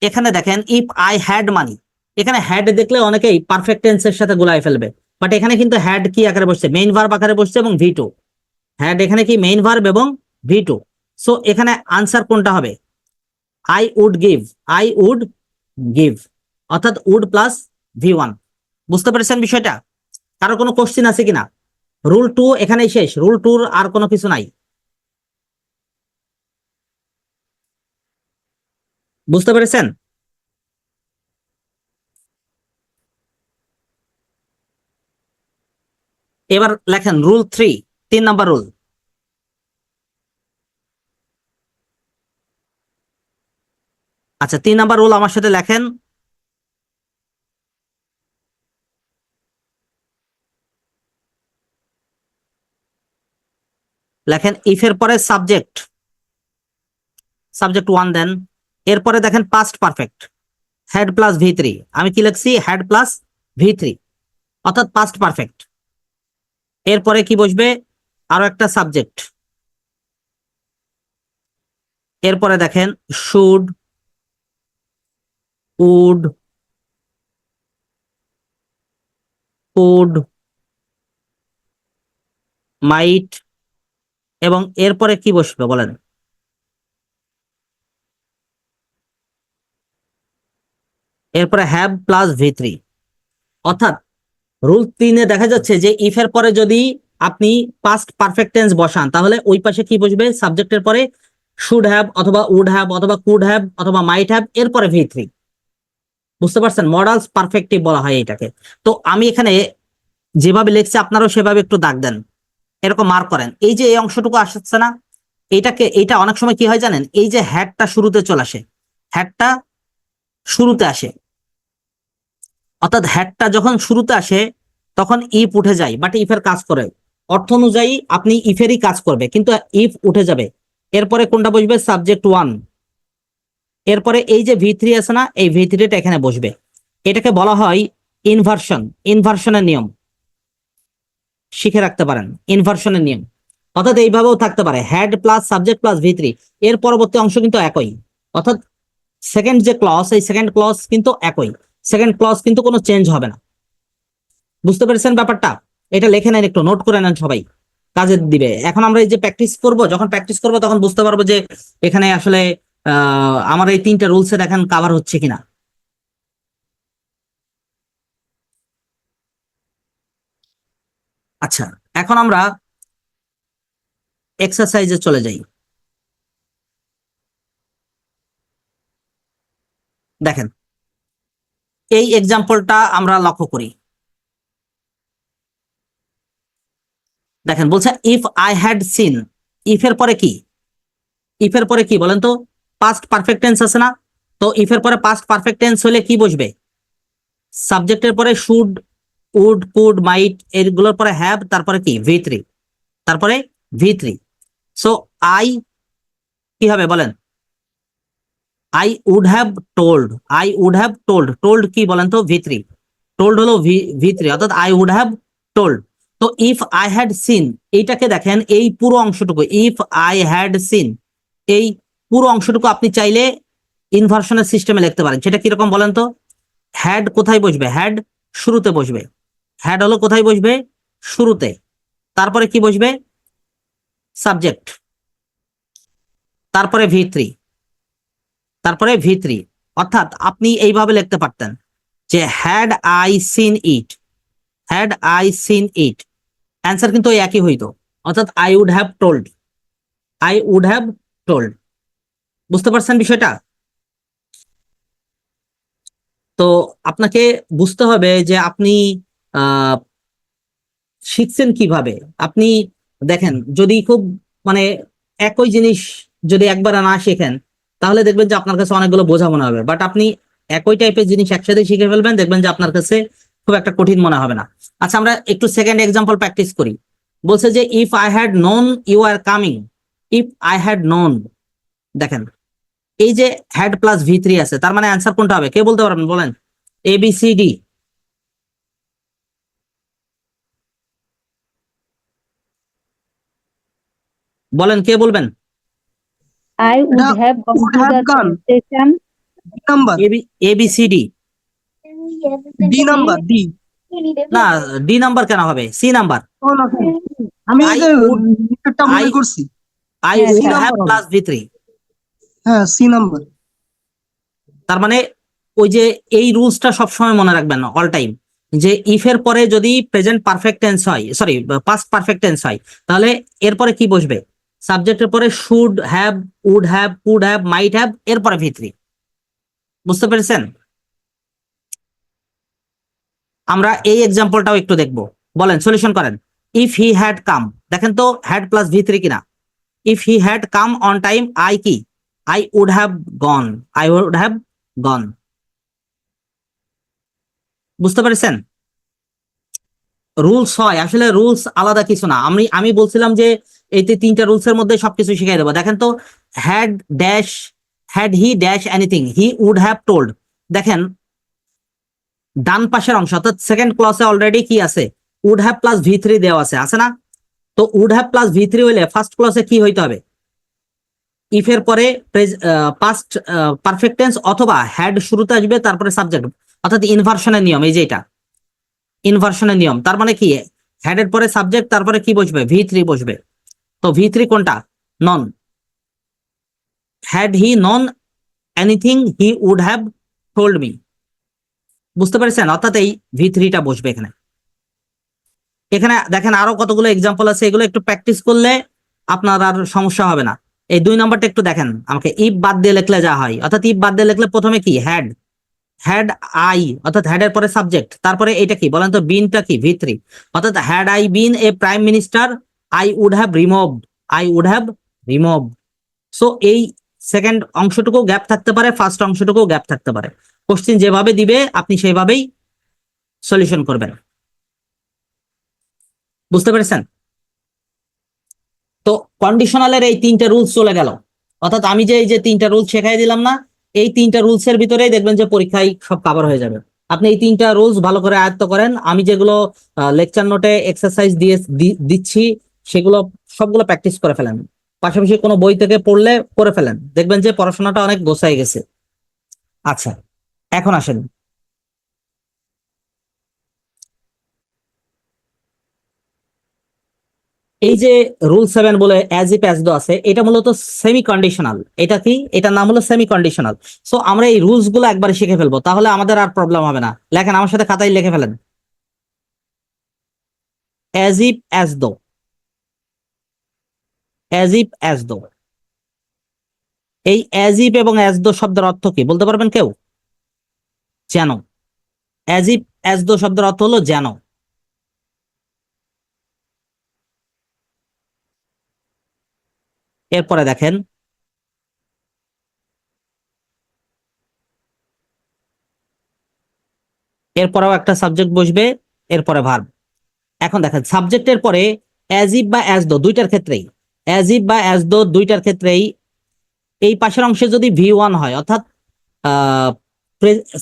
এখানে দেখেন ইফ আই হ্যাড মানি, এখানে হ্যাড দেখলে অনেকেই পারফেক্ট টেন্সের সাথে গোলাই ফেলবে, বাট এখানে কিন্তু হ্যাড কি আকারে বসছে, মেইন ভার্ব আকারে বসছে এবং ভি টু। হ্যাড এখানে কি মেইন ভার্ব এবং ভি টু। সো এখানে আনসার কোনটা হবে, I would give, I would give, অর্থাৎ উড প্লাস ভি ওয়ান। বুঝতে পেরেছেন বিষয়টা? কারো কোনো কোশ্চিন আছে কিনা? রুল টু এখানেই শেষ, রুল টুর আর কোনো কিছু নাই। বুঝতে পেরেছেন? এবার লেখেন রুল থ্রি, 3 নম্বর রুল। আচ্ছা, 3 নম্বর রুল আমার সাথে লেখেন। লেখেন ইফ এর পরে সাবজেক্ট, সাবজেক্ট ওয়ান দেন, এরপরে দেখেন past perfect, had plus V three. আমি কি লিখছি, হ্যাড প্লাস ভি থ্রি, অর্থাৎ পাস্ট পারফেক্ট। এরপরে কি বসবে, আরো একটা সাবজেক্ট, এরপরে দেখেন শুড, উড, কুড, মাইট, এবং এরপরে কি বসবে বলেন? এরপরে হ্যাভ প্লাস ভি থ্রি। অর্থাৎ রুল 3-এ দেখা যাচ্ছে যে ইফ এর পরে যদি আপনি পাস্ট পারফেক্ট টেন্স বসান তাহলে ওই পাশে কি বসবে, সাবজেক্টের পরে শুড হ্যাভ অথবা উড হ্যাভ অথবা কুড হ্যাভ অথবা মাইট হ্যাভ, এরপরে ভি থ্রি। বুঝতে পারছেন? মডালস পারফেক্টিভ বলা হয় এটাকে। তো আমি এখানে যেভাবে লিখছি আপনারাও সেভাবে একটু দাগ দেন, এরকম মার্ক করেন। এই যে এই অংশটুকু আসছে না, এইটাকে, এইটা অনেক সময় কি হয় জানেন, এই যে হ্যাডটা শুরুতে চলে আসে, হ্যাডটা শুরুতে আসে, অর্থাৎ হ্যাডটা যখন শুরুতে আসে তখন ইফ উঠে যায়, বাট ইফের কাজ করে, অর্থ অনুযায়ী আপনি ইফেরই কাজ করবে, কিন্তু ইফ উঠে যাবে। এরপরে কোনটা বসবে? সাবজেক্ট 1। এরপরে এই যে V3 আছে না, এই V3টা এখানে বসবে। এটাকে বলা হয় ইনভার্সন। ইনভার্সনের নিয়ম শিখে রাখতে পারেন, ইনভার্সনের নিয়ম। অর্থাৎ এইভাবেও থাকতে পারে, had plus subject plus V3। এর পরবর্তী অংশ কিন্তু একই, অর্থাৎ সেকেন্ড যে ক্লজ, এই সেকেন্ড ক্লজ কিন্তু একই, সেকেন্ড ক্লজ কিন্তু কোনো চেঞ্জ হবে না। বুঝতে পেরেছেন ব্যাপারটা? এটা লিখে নেন, একটু নোট করে নেন সবাই, কাজে দিবে। এখন আমরা এই যে প্র্যাকটিস করব, যখন প্র্যাকটিস করব তখন বুঝতে পারবো যে এখানে আসলে আমার এই 3টা রুলসে দেখেন কাভার হচ্ছে কিনা। আচ্ছা, এখন আমরা এক্সারসাইজে চলে যাই। দেখেন এই এক্সাম্পলটা আমরা লক্ষ্য করি। দেখেন বলছে if I had scene. If এর পরে কি? ইফ এর পরে কি বলেন তো? পাস্ট পারফেক্ট টেন্স আছে না? তো ইফ এর পরে পাস্ট পারফেক্ট টেন্স হলে কি বসবে? সাবজেক্টের পরে শুড, উড, কুড, মাইট, এগুলোর পরে হ্যাভ, তারপরে কি? V3, তারপরে V3। সো আই কি হবে বলেন? I would have told. I would have told. Told কি বলেন তো? V3। টোল্ড হলো V3, অর্থাৎ আই উড হ্যাভ টোল্ড। তো ইফ আই হ্যাড সিন, এইটাকে দেখেন, এই পুরো অংশটুকু ইফ আই হ্যাড সিন, এই পুরো অংশটুকু আপনি চাইলে ইনভার্সনের সিস্টেমে লিখতে পারেন। সেটা কিরকম বলেন তো? হ্যাড কোথায় বসবে? হ্যাড শুরুতে বসবে। হ্যাড হলো কোথায় বসবে? শুরুতে। তারপরে কি বসবে? সাবজেক্ট, তারপরে V3, তারপরে V3। অর্থাৎ আপনি এইভাবে লিখতে পারতেন যে had I seen it, had I seen it, answer কিন্তু ওই একই হইতো, অর্থাৎ I would have told, I would have told. বুঝতে পারছেন বিষয়টা? তো আপনাকে বুঝতে হবে যে আপনি আহ শিখছেন কিভাবে। আপনি দেখেন, যদি খুব মানে একই জিনিস যদি একবার না শেখেন, তাহলে দেখবেন যে আপনার কাছে অনেকগুলো বোঝা মনে হবে। বাট আপনি একই টাইপের জিনিস একসাথে শিখে ফেলবেন, দেখবেন যে আপনার কাছে খুব একটা কঠিন মনে হবে না। আচ্ছা, আমরা একটু সেকেন্ড এক্সাম্পল প্র্যাকটিস করি। বলছে যে if I had known you are coming. If I had known, দেখেন এই যে হ্যাড প্লাস V3 আছে, তার মানে অ্যান্সার কোনটা হবে? কে বলতে পারবেন বলেন? ABCD। বলেন, কে বলবেন? I would এটা have gone would to have the gone station. Number, ABCD D number, D. না, ডি নাম্বার কেন হবে? C number. আমি এই আই যে উড, নিচেরটা আই ভুল করছি। আই হ্যাঁ, would see have number plus V3। হ্যাঁ, সি নাম্বার। তার মানে ওই যে এই রুলসটা সবসময় মনে রাখবেন অল টাইম, যে ইফ এর পরে যদি প্রেজেন্ট পারফেক্ট টেন্স হয়, সরি পাস্ট পারফেক্ট টেন্স হয়, তাহলে এরপরে কি বসবে? সাবজেক্টের পরে should have, would have, could have, might have, এরপরে V3। বুঝতে পেরেছেন? আমরা এই এক্সাম্পলটাও একটু দেখব। বলেন, সলিউশন করেন। ইফ হি হ্যাড কাম, দেখেন তো হ্যাড প্লাস V3 কিনা? If he had come on time, I কি? I would have gone, I would have gone. বুঝতে পেরেছেন? রুলস হয়, আসলে রুলস আলাদা কিছু না। আমি বলছিলাম যে এই 3টা রুলসের মধ্যে সবকিছু শিখাই দেবো। দেখেন তো, had dash, had he dash anything, he would have told. দেখেন ডান পাশের অংশ, অর্থাৎ সেকেন্ড ক্লসে অলরেডি কি আছে? উড হ্যাভ প্লাস V3 দেওয়া আছে না? তো উড হ্যাভ প্লাস V3 হইলে ফার্স্ট ক্লসে কি হইতে হবে? ইফ এর পরে পাস্ট পারফেক্ট টেন্স অথবা হ্যাড শুরুতে আসবে, তারপরে সাবজেক্ট, অর্থাৎ ইনভার্সনের নিয়ম। এই যে এটা ইনভার্সনের নিয়ম। তার মানে কি? হ্যাড এর পরে সাবজেক্ট, তারপরে কি বসবে? V3 বসবে। তো V3 কোনটা? Known. Had he known anything he would have told me. বুঝতে পেরেছেন? অর্থাৎ এই V3টা বসবে এখানে। এখানে দেখেন আরো কতগুলো এক্সাম্পল আছে, এগুলো একটু প্র্যাকটিস করলে আপনার আর সমস্যা হবে না। এই 2 নম্বরটা একটু দেখেন আমাকে। ইফ বাদ দিয়ে লিখলে যা হয়, অর্থাৎ ইফ বাদ দিয়ে লিখলে প্রথমে কি? হ্যাড, হ্যাড আই, অর্থাৎ হ্যাড এর পরে সাবজেক্ট, তারপরে এটা কি বলেন তো? বিনটা কি? V3। অর্থাৎ had I been a prime minister, I would have removed, I would have removed. So এই সেকেন্ড অংশটুকু গ্যাপ থাকতে পারে, ফার্স্ট অংশটুকু গ্যাপ থাকতে পারে। কোশ্চেন যেভাবে দিবে আপনি সেইভাবেই সলিউশন করবেন। বুঝতে পেরেছেন? তো কন্ডিশনালের এই তিনটা রুলস চলে গেল, অর্থাৎ আমি যে এই যে তিনটা রুলস শেখাই দিলাম না, এই তিনটা রুলস এর ভিতরেই দেখবেন যে পরীক্ষায় সব কভার হয়ে যাবে। আপনি এই তিনটা রুলস ভালো করে আয়ত্ত করেন, আমি যেগুলো লেকচার নোটে এক্সারসাইজ দিয়ে দিচ্ছি সেগুলো সবগুলো প্র্যাকটিস করে ফেলেন, পাশাপাশি কোনো বই থেকে পড়লে করে ফেলেন, দেখবেন যে পড়াশোনাটা অনেক গোছায় গেছে। আচ্ছা, এখন আসেন, এই যে রুল 7 বলে অ্যাজ ইফ অ্যাজ দো আছে, এটা মূলত সেমি কন্ডিশনাল। এটা কি, এটার নাম হলো সেমি কন্ডিশনাল। সো আমরা এই রুলস গুলো একবার শিখে ফেলবো, তাহলে আমাদের আর প্রবলেম হবে না। লেখেন, আমার সাথে খাতায় লিখে ফেলেন, as if as though, as if as though. এই অ্যাজ ইফ এবং অ্যাজ দো শব্দের অর্থ কি বলতে পারবেন কেউ? যেন। অ্যাজ ইফ অ্যাজ দো শব্দের অর্থ হলো যেন। এরপরে দেখেন, এরপরেও একটা সাবজেক্ট বসবে, এরপরে ভার্ব। এখন দেখেন, সাবজেক্টের পরে অ্যাজ ইফ বা অ্যাজ দো দুইটার ক্ষেত্রেই, অ্যাজ ইফ বা অ্যাজ দো দুইটার ক্ষেত্রেই এই পাশের অংশে যদি V1 হয়, অর্থাৎ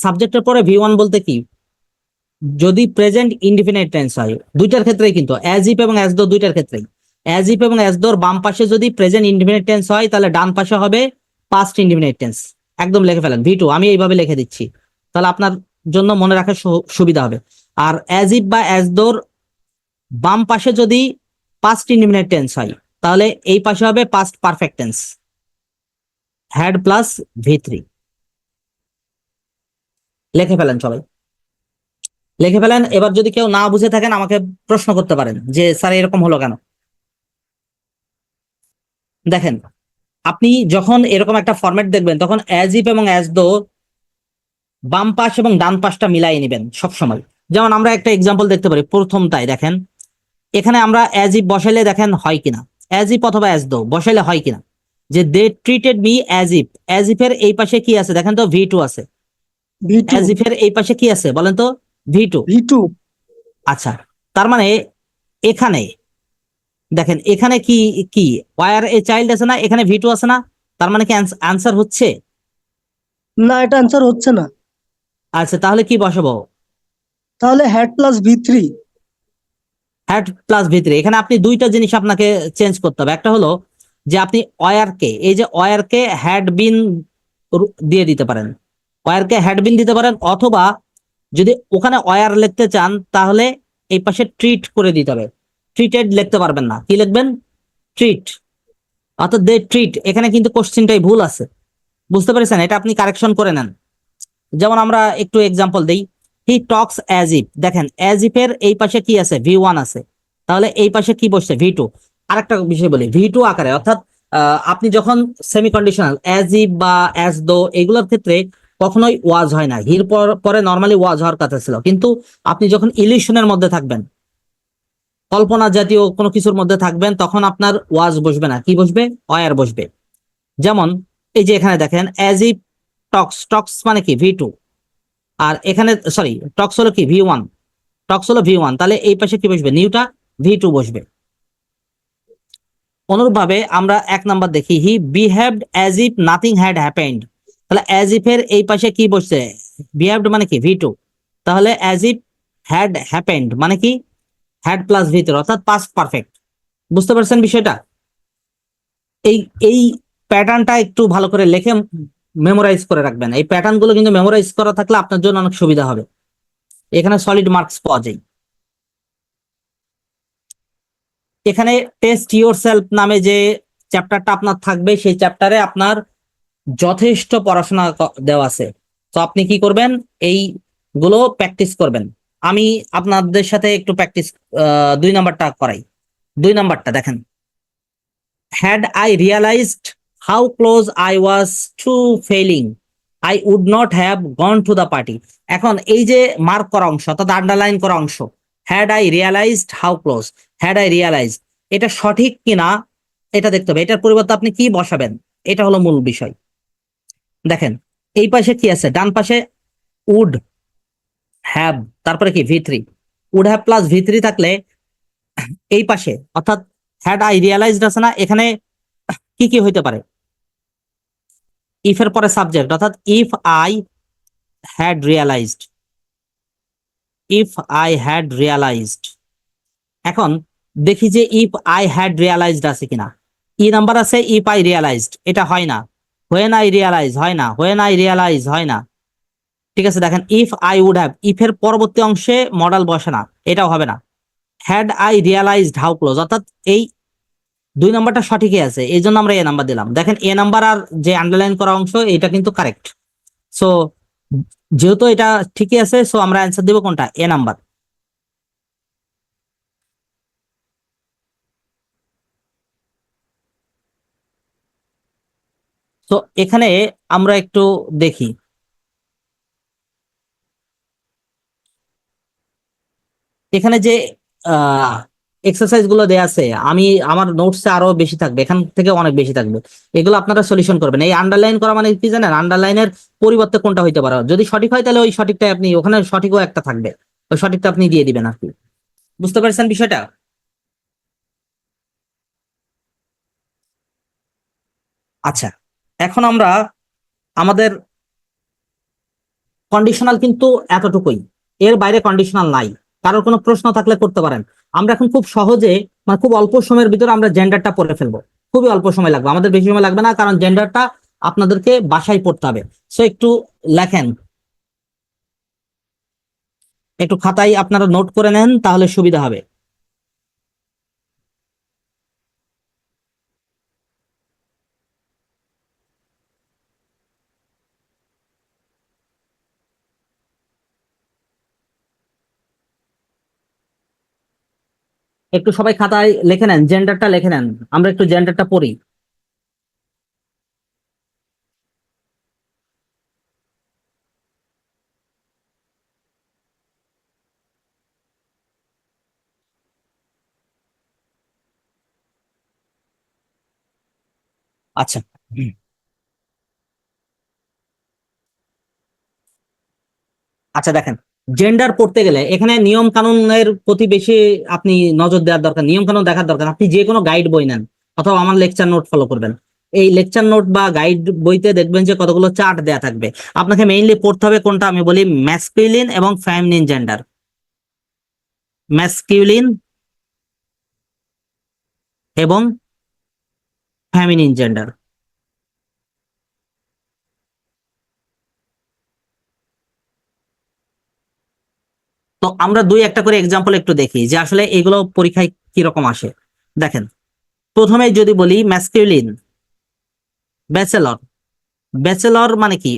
সাবজেক্টের পরে V1 বলতে কি, যদি প্রেজেন্ট ইনডিফিনিট টেন্স হয়, দুইটার ক্ষেত্রেই কিন্তু অ্যাজ ইফ এবং অ্যাজ দো দুইটার ক্ষেত্রেই, অ্যাজ ইফ এবং অ্যাজ দোর বাম পাশে যদি প্রেজেন্ট ইনডিফিনিট টেন্স হয়, তাহলে ডান পাশে হবে পাস্ট ইনডিফিনিট টেন্স। একদম লিখে ফেলেন V2, আমি এইভাবে লিখে দিচ্ছি, তাহলে আপনার জন্য মনে রাখার সুবিধা হবে। আর অ্যাজ ইফ বা অ্যাজ দোর বাম পাশে যদি পাস্ট ইনডিফিনিট টেন্স হয়, তাহলে এই পাশে হবে past perfect tense, had plus V3। লিখে ফেলেন সবাই, লিখে ফেলেন। এবার যদি কেউ না বুঝে থাকেন আমাকে প্রশ্ন করতে পারেন যে স্যার এরকম হলো কেন। দেখেন, আপনি যখন এরকম একটা ফরম্যাট দেখবেন, তখন অ্যাজ ইফ এবং অ্যাজ দো বাম পাশ এবং ডান পাশটা মিলাই নেবেন সবসময়। যেমন আমরা একটা এক্সাম্পল দেখতে পারি, প্রথমটাই দেখেন, এখানে আমরা অ্যাজ ইফ বসাইলে দেখেন হয় কিনা, অ্যাজ ইফ অথবা অ্যাজ দো বসাইলে হয় কিনা, যে they treated me as if, as if এর এই পাশে কি আছে দেখেন তো, V2 আছে। V2 অ্যাজ ইফ এর এই পাশে কি আছে বলেন তো, V2। V2 আচ্ছা, তার মানে এখানে দেখেন, এখানে কি কি ওয়ার এ চাইল্ড আছে না, এখানে V2 আছে না, তার মানে কি আনসার হচ্ছে? না, এটা অ্যান্সার হচ্ছে না। আচ্ছা, তাহলে কি বসাবো? তাহলে had plus V3। Had plus V3। এখানে আপনি দুইটা জিনিস আপনাকে চেঞ্জ করতে হবে। একটা হলো যে আপনি ওয়ারকে, এই যে ওয়ারকে হ্যাড বিন দিয়ে দিতে পারেন, ওয়ারকে হ্যাড বিন দিতে পারেন, অথবা যদি ওখানে ওয়ার লিখতে চান তাহলে এই পাশে ট্রিট করে দিতে হবে। ট্রিটেড লিখতে পারবেন না, কি লিখবেন? ট্রিট, অর্থাৎ দে ট্রিট। এখানে কিন্তু কোশ্চেনটাই ভুল আছে, বুঝতে পেরেছেন? এটা আপনি কারেকশন করে নেন। যেমন আমরা একটু এক্সাম্পল দেই, হি টক্স অ্যাজ ইফ, দেখেন অ্যাজ ইফ এর এই পাশে কি আছে, V1 আছে, তাহলে এই পাশে কি বসছে, V2। আরেকটা বিষয় বলি, V2 আকারে, অর্থাৎ আপনি যখন সেমি কন্ডিশনাল অ্যাজ ইফ বা অ্যাজ দো এগুলোর ক্ষেত্রে কখনোই ওয়াজ হয় না, হির পরে নর্মালি ওয়াজ হওয়ার কথা ছিল, কিন্তু আপনি যখন ইলিউশনের মধ্যে থাকবেন, কল্পনা জাতীয় কোনো কিছুর মধ্যে থাকবেন, তখন আপনার ওয়াজ বসবে না, কি বসবে? ওয়ার বসবে। যেমন এই যে এখানে দেখেন, অ্যাজ ইফ টক্স, টক্স মানে কি, V2। আর এখানে সরি, টক্স হলো কি, V1, টক্স হলো V1, তাহলে এই পাশে কি বসবে, নিউটা V2 বসবে। অনুরূপভাবে আমরা 1 নাম্বার দেখি, হি behaved as if nothing had happened, তাহলে অ্যাজ ইফ এর এই পাশে কি বসছে, বিহেভড মানে কি, V2, তাহলে অ্যাজ ইফ হ্যাড হ্যাপেন্ড মানে কি, হ্যাড প্লাস V3, অর্থাৎ পাস্ট পারফেক্ট। বুঝতে পারছেন বিষয়টা? এই এই প্যাটার্নটা একটু ভালো করে লিখে মেমোরাইজ করে রাখবেন। এই প্যাটার্ন গুলো কিন্তু মেমোরাইজ করা থাকলে আপনার জন্য অনেক সুবিধা হবে, এখানে সলিড মার্কস পাওয়া যায়। এখানে টেস্ট ইউর সেলফ নামে যে চ্যাপ্টারটা আপনার থাকবে, সেই চ্যাপ্টারে আপনার যথেষ্ট পড়াশোনা দেওয়া আছে। তো আপনি কি করবেন, এই গুলো প্র্যাকটিস করবেন। আমি আপনাদের সাথে একটু প্র্যাকটিস 2 নাম্বারটা করাই। 2 নাম্বারটা দেখেন, had I realized how close I was to falling I would not have gone to the party. এখন এই যে মার্ক করা অংশ, অর্থাৎ আন্ডারলাইন করা অংশ, had I realized how close, had I realise, এটা সঠিক কিনা এটা দেখতে হবে। এটার পরিবর্তে আপনি কি বসাবেন, এটা হলো মূল বিষয়। দেখেন এই পাশে কি আছে, ডান পাশে উড হ্যাভ, তারপরে কি V3, would have plus V3 থাকলে এই পাশে, অর্থাৎ হ্যাড আই রিয়ালাইজড আছে না, এখানে কি কি হইতে পারে? ইফ এর পরে সাবজেক্ট, অর্থাৎ if I had realised, if I had realised. এখন দেখি যে ইফ আই হ্যাড রিয়ালাইজড আছে কিনা। ই নাম্বার আছে ইফ আই রিয়ালাইজড, এটা হয় না। হোয়েন আই রিয়ালাইজ হয় না, হোয়েন আই রিয়ালাইজ হয় না। ঠিক আছে, দেখেন if I would have, if এর পরবর্তী অংশে মডাল বসে না, এটাও হবে না। Had I realized how close, অর্থাৎ এই 2 নাম্বারটা সঠিকই আছে, এই জন্য আমরা এ নাম্বার দিলাম। দেখেন এ নাম্বার আর যে আন্ডারলাইন করা অংশ এটা কিন্তু কারেক্ট। সো যেহেতু এটা ঠিকই আছে, সো আমরা অ্যান্সার দিব কোনটা, এ নাম্বার। তো এখানে আমরা একটু দেখি, এখানে যে এক্সারসাইজ গুলো দেয়া আছে, আমি আমার নোটসে আরো বেশি থাকবে, এখান থেকে অনেক বেশি থাকবে। এগুলো আপনারা সলিউশন করবেন। এই আন্ডারলাইন করা মানে কি জানেন, আন্ডারলাইনের পরিবর্তে কোনটা হইতে পারে, যদি সঠিক হয় তাহলে ওই সঠিকটাই আপনি, ওখানে সঠিকও একটা থাকবে, ওই সঠিকটা আপনি দিয়ে দিবেন আর কি। বুঝতে পারছেন বিষয়টা? আচ্ছা, এখন আমরা আমাদের কন্ডিশনাল কিন্তু এতটুকুই, এর বাইরে কন্ডিশনাল নাই। কারোর কোনো প্রশ্ন থাকলে করতে পারেন। আমরা এখন খুব সহজে, মানে খুব অল্প সময়ের ভিতরে আমরা জেন্ডারটা পড়ে ফেলবো। খুবই অল্প সময় লাগবে, আমাদের বেশি সময় লাগবে না, কারণ জেন্ডারটা আপনাদেরকে বাসায় পড়তে হবে। সো একটু লেখেন, একটু খাতায় আপনারা নোট করে নেন, তাহলে সুবিধা হবে। একটু সবাই খাতায় লিখে নেন, জেন্ডারটা লিখে নেন, আমরা একটু জেন্ডারটা পড়ি। আচ্ছা, আচ্ছা দেখেন, জেন্ডার পড়তে গেলে এখানে নিয়ম কানুনের প্রতি বেশি আপনি নজর দেওয়ার দরকার, নিয়ম কানুন দেখার দরকার। আপনি যে কোনো গাইড বই নেন অথবা আমার লেকচার নোট ফলো করবেন, এই লেকচার নোট বা গাইড বইতে দেখবেন যে কতগুলো চার্ট দেয়া থাকবে। আপনাকে মেইনলি পড়তে হবে কোনটা, আমি বলি ম্যাসকুলিন এবং ফেমিনিন জেন্ডার। ম্যাসকুলিন এবং ফেমিনিন জেন্ডার। তো আমরা দুই একটা করে এক্সাম্পল একটু দেখি যে আসলে এগুলো পরীক্ষায় কিরকম আসে। দেখেন, প্রথমে যদি বলি ম্যাসকুলিন, ব্যাচেলর। ব্যাচেলর মানে কি,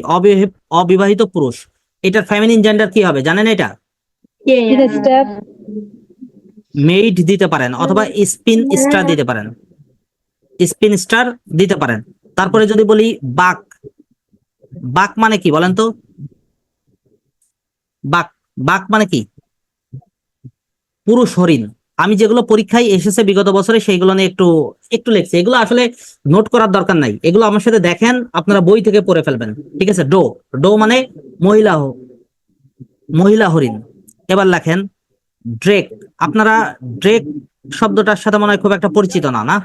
অবিবাহিত পুরুষ। এটার ফেমিনিন জেন্ডার কি হবে জানেন? এটা Step. মেইড দিতে পারেন অথবা স্পিন স্টার দিতে পারেন, স্পিন স্টার দিতে পারেন। তারপরে যদি বলি বাক, বাক মানে কি বলেন তো? বাক, বাক মানে কি? পুরুষ হরিণ। আমি যেগুলো পরীক্ষায় এসেছে বিগত বছরে সেইগুলো নিয়ে একটু একটু লিখছি, এগুলো আসলে নোট করার দরকার নাই, এগুলো আমার সাথে দেখেন, আপনারা বই থেকে পড়ে ফেলবেন। ঠিক আছে, ডো, ডো মানে মহিলা, মহিলা হরিণ। এবার লেখেন ড্রেক। আপনারা ড্রেক শব্দটার সাথে মনে হয় খুব একটা পরিচিত না, না?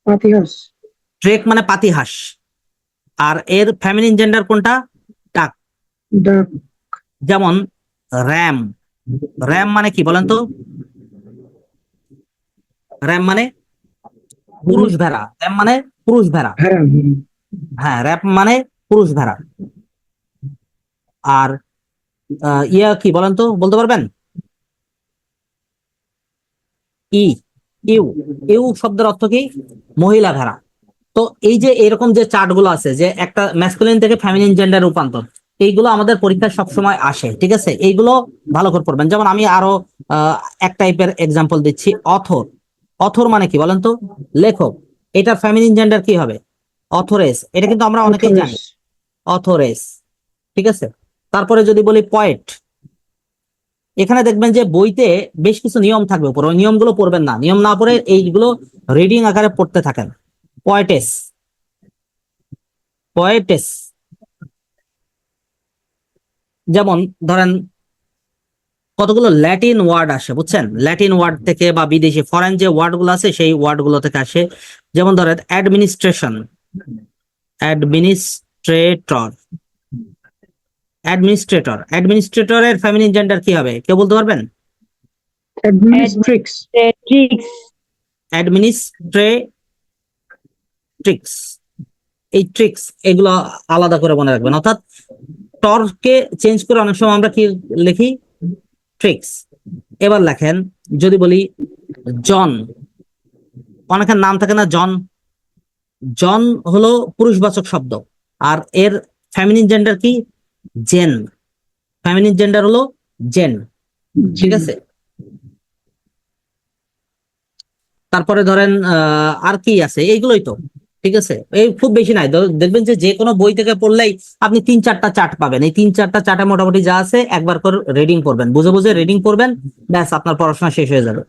পাতিহাঁস। ড্রেক মানে পাতিহাঁস। আর এর ফেমিনিন জেন্ডার কোনটা? ডাক। ডাক। যেমন র্যাম, র্যাম মানে কি বলেন তো? র্যাম মানে পুরুষ ভেড়া, র্যাম মানে পুরুষ ভেড়া। হ্যাঁ। হ্যাঁ, র্যাপ মানে পুরুষ ভেড়া। আর ইয়া কি বলেন তো, বলতে পারবেন? ই, ইউ, ইউ শব্দের অর্থ কি? মহিলা ভেড়া। তো এই যে এরকম যে চার্ট গুলো আছে, যে একটা ম্যাসকুলিন থেকে ফেমিনিন জেন্ডার রূপান্তর, এইগুলো আমাদের পরীক্ষায় সবসময় আসে। ঠিক আছে, এইগুলো ভালো করে পড়বেন। যেমন আমি আরো এক টাইপের এক্সাম্পল দিচ্ছি, অথর। অথর মানে কি বলেন তো? লেখক। এটার ফেমিনিন জেন্ডার কি হবে? অথরেস। এটা কিন্তু আমরা অনেকেই জানি, অথরেস। ঠিক আছে, তারপরে যদি বলি পয়েট, এখানে দেখবেন যে বইতে বেশ কিছু নিয়ম থাকবে, উপর ওই নিয়মগুলো পড়বেন না, নিয়ম না পড়ে এইগুলো রিডিং আকারে পড়তে থাকেন। পয়েটেস, পয়েটেস। যেমন ধরেন কতগুলো ল্যাটিন ওয়ার্ড আসে, বুঝছেন? ল্যাটিন ওয়ার্ড থেকে বা বিদেশি ফরেন যে ওয়ার্ড গুলো আছে সেই ওয়ার্ড গুলো থেকে আসে। যেমন ধরেন অ্যাডমিনিস্ট্রেশন, অ্যাডমিনিস্ট্রেটর, অ্যাডমিনিস্ট্রেটরের ফেমিনিন জেন্ডার কি হবে, কেউ বলতে পারবেন? অ্যাডমিনিস্ট্রিক্স। Tricks. অ্যাডমিনিস্ট্রেট্রিক্স, এই ট্রিক্স এগুলো আলাদা করে মনে রাখবেন। অর্থাৎ টরকে চেঞ্জ করে অনেক সময় আমরা কি লিখি, ট্রিক্স। এবার লেখেন, যদি বলি জন, অনেকের নাম থাকে না জন, জন হলো পুরুষবাচক শব্দ, আর এর ফেমিনিন জেন্ডার কি, জেন। ফেমিনিন জেন্ডার হলো জেন, ঠিক আছে? তারপরে ধরেন আর কি আছে, এইগুলোই তো, ঠিক আছে? এই খুব বেশি নাই, দেখবেন যে যে কোনো বই থেকে পড়লেই আপনি 3-4টা চার্ট পাবেন। এই 3-4টা চার্টে মোটামুটি যা আছে একবার করে রিডিং করবেন, বুঝে বুঝে রিডিং করবেন, ব্যাস আপনার পড়াশোনা শেষ হয়ে যাবে।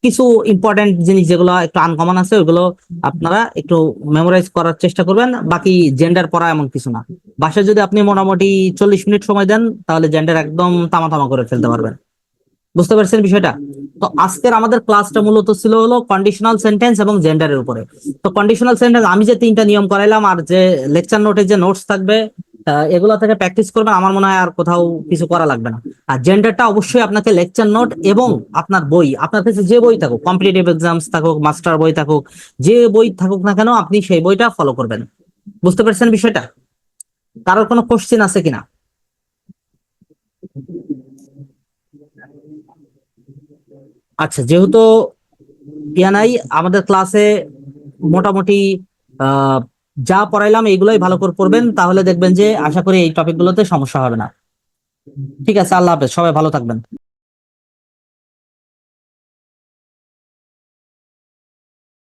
কিছু ইম্পর্টেন্ট জিনিস যেগুলো একটু আনকমন আছে ওইগুলো আপনারা একটু মেমোরাইজ করার চেষ্টা করবেন। বাকি জেন্ডার পড়া এমন কিছু না, বাসায় যদি আপনি মোটামুটি 40 মিনিট সময় দেন তাহলে জেন্ডার একদম তামা তামা করে ফেলতে পারবেন। বুঝতে পারছেন বিষয়টা? তো আজকের আমাদের ক্লাসটা মূলত ছিল হলো কন্ডিশনাল সেন্টেন্স এবং জেন্ডারের উপরে। তো কন্ডিশনাল সেন্টেন্স আমি যে 3টা নিয়ম করাইলাম আর যে লেকচার নোটে যে নোটস থাকবে এগুলো থেকে প্র্যাকটিস করবেন, আমার মনে হয় আর কোথাও কিছু করা লাগবে না। আর জেন্ডারটা অবশ্যই আপনাকে লেকচার নোট এবং আপনার বই, আপনার কাছে যে বই থাকুক, কম্পিটিটিভ এক্সামস থাকুক, মাস্টার বই থাকুক, যে বই থাকুক না কেন আপনি সেই বইটা ফলো করবেন। বুঝতে পারছেন বিষয়টা? কারোর কোনো কোশ্চেন আছে কিনা? আচ্ছা, যেহেতু ইয়ানাই আমাদের ক্লাসে মোটামুটি আহ যা পড়াইলাম এইগুলোই ভালো করে পড়বেন, তাহলে দেখবেন যে আশা করি এই টপিকগুলোতে সমস্যা হবে না। ঠিক আছে, আল্লাহ হাফেজ, সবাই ভালো থাকবেন।